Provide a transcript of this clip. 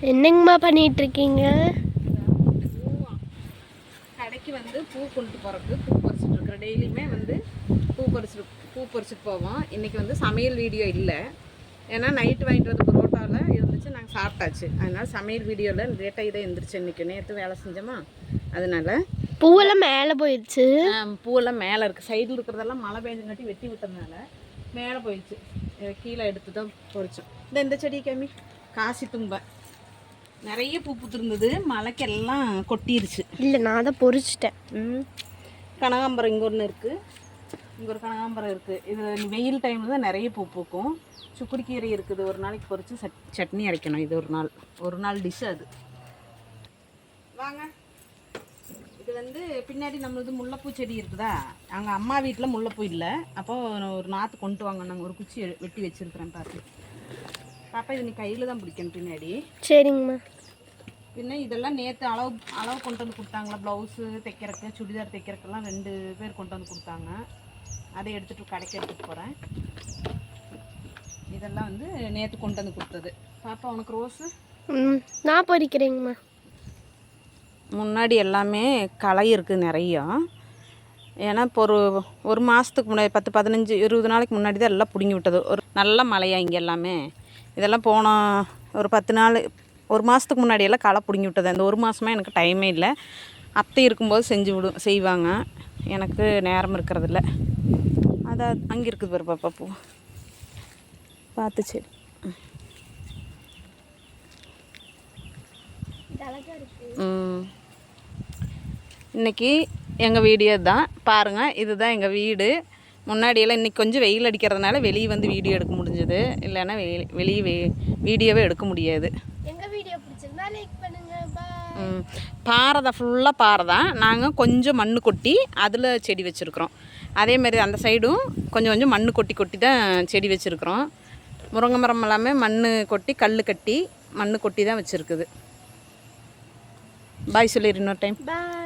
என்னங்கம்மா பண்ணிட்டு இருக்கீங்க? கடைக்கு வந்து பூ கொண்டு போகிறதுக்கு பூ பறிச்சுட்டு இருக்கிறேன். டெய்லியுமே வந்து பூ பறிச்சுட்டு போவோம். இன்றைக்கி வந்து சமையல் வீடியோ இல்லை, ஏன்னா நைட்டு வாங்கிட்டு வந்து பரோட்டாவில் இருந்துச்சு, நாங்கள் சாப்பிட்டாச்சு. அதனால் சமையல் வீடியோவில் லேட்டாக இதை எழுந்திரிச்சு. இன்றைக்கி நேற்று வேலை செஞ்சோமா, அதனால் பூவெல்லாம் மேலே போயிடுச்சு. பூவெல்லாம் மேலே இருக்குது. சைடில் இருக்கிறதெல்லாம் மழை பெஞ்சங்காட்டி வெட்டி விட்டதுனால மேலே போயிடுச்சு. கீழே எடுத்து தான் பொறிச்சோம். இந்த செடி கம்மி காசி தும்பை நிறைய பூ பூத்துருந்தது, மழைக்கெல்லாம் கொட்டிருச்சு. இல்லை, நான் தான் பொறிச்சிட்டேன். கனகாம்பரம் இங்கே ஒன்று இருக்குது, இங்கே ஒரு கனகாம்பரம் இருக்குது. இது வெயில் டைமில் தான் நிறைய பூ பூக்கும். சுக்குடிக்கீரை இருக்குது, ஒரு நாளைக்கு பொறிச்சு சட்னி அரைக்கணும். இது ஒரு நாள் டிஷ். அது வாங்க. இது வந்து பின்னாடி நம்மளது முல்லைப்பூ செடி இருக்குதா, அங்கே அம்மா வீட்டில் முல்லைப்பூ இல்லை. அப்போது ஒரு நாற்று கொண்டு வாங்க, நாங்கள் ஒரு குச்சி வெட்டி வச்சுருக்குறேன். பார்த்து பாப்பா, இது நீ கையில் தான் பிடிக்கணும் பின்னாடி. சரிங்கம்மா. பின்ன இதெல்லாம் நேற்று அளவு கொண்டு வந்து கொடுத்தாங்களா, ப்ளவுஸு தைக்கிறக்கு, சுடிதார் தைக்கிறக்கெல்லாம் 2 பேர் கொண்டு வந்து கொடுத்தாங்க. அதை எடுத்துகிட்டு கடைக்கு எடுத்துகிட்டு போகிறேன். இதெல்லாம் வந்து நேற்று கொண்டு வந்து கொடுத்தது. பாப்பா, உனக்கு ரோஸு நான் பொறிக்கிறேங்கம்மா. முன்னாடி எல்லாமே களை இருக்குது நிறையா. ஏன்னா இப்போ ஒரு மாதத்துக்கு முன்னாடி 10, 15, 20 நாளைக்கு முன்னாடி தான் எல்லாம் பிடுங்கி விட்டது. ஒரு நல்ல மழையா இங்கே எல்லாமே. இதெல்லாம் போன ஒரு 10 நாள், ஒரு மாதத்துக்கு முன்னாடியெல்லாம் களை பிடுங்கி விட்டது. அந்த ஒரு மாதமாக எனக்கு டைமே இல்லை. அத்தை இருக்கும்போது செய்வாங்க, எனக்கு நேரம் இருக்கிறதில்ல. அதான் அங்கே இருக்குது பாரு பாப்பா பூ, பார்த்து சரி. இன்றைக்கி எங்கள் வீடியோ தான் பாருங்கள். இதுதான் எங்கள் வீடு. முன்னாடியெல்லாம் இன்றைக்கி கொஞ்சம் வெயில் அடிக்கிறதுனால வெளியே வந்து வீடியோ எடுக்க முடிஞ்சது, இல்லைன்னா வெளியே வீடியோவே எடுக்க முடியாது. எங்கள் வீடியோ பிடிச்சிருந்தா லைக் பண்ணுங்கள். பாறை தான், ஃபுல்லாக பாறை தான். நாங்கள் கொஞ்சம் மண் கொட்டி அதில் செடி வச்சுருக்குறோம். அதேமாரி அந்த சைடும் கொஞ்சம் கொஞ்சம் மண் கொட்டி தான் செடி வச்சுருக்குறோம். முருங்கை மரம் எல்லாமே மண் கொட்டி கல் கட்டி மண் கொட்டி தான் வச்சுருக்குது. பாய் சொல்லிடு இன்னொரு டைம். பாய்.